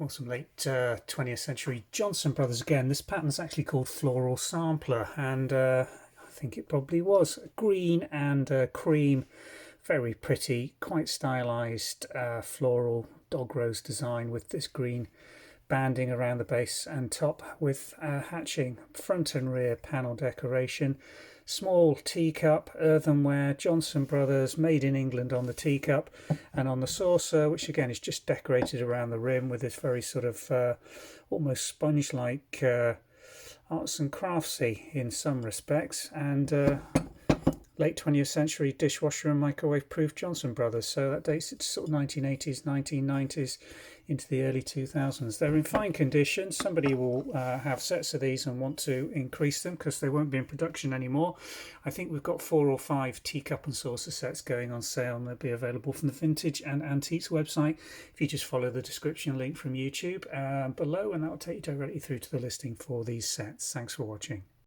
Awesome, late 20th century Johnson Brothers again. This pattern's actually called Floral Sampler, and I think it probably was green and cream. Very pretty, quite stylized floral dog rose design with this green banding around the base and top with hatching front and rear panel decoration. Small teacup, earthenware, Johnson Brothers, made in England on the teacup, and on the saucer, which again is just decorated around the rim with this very sort of almost sponge-like arts and craftsy in some respects, and late 20th century dishwasher and microwave proof Johnson Brothers. So that dates it to sort of 1980s, 1990s into the early 2000s. They're in fine condition. Somebody will have sets of these and want to increase them because they won't be in production anymore. I think we've got 4 or 5 teacup and saucer sets going on sale, and they'll be available from the Vintage and Antiques website if you just follow the description link from YouTube below, and that will take you directly through to the listing for these sets. Thanks for watching.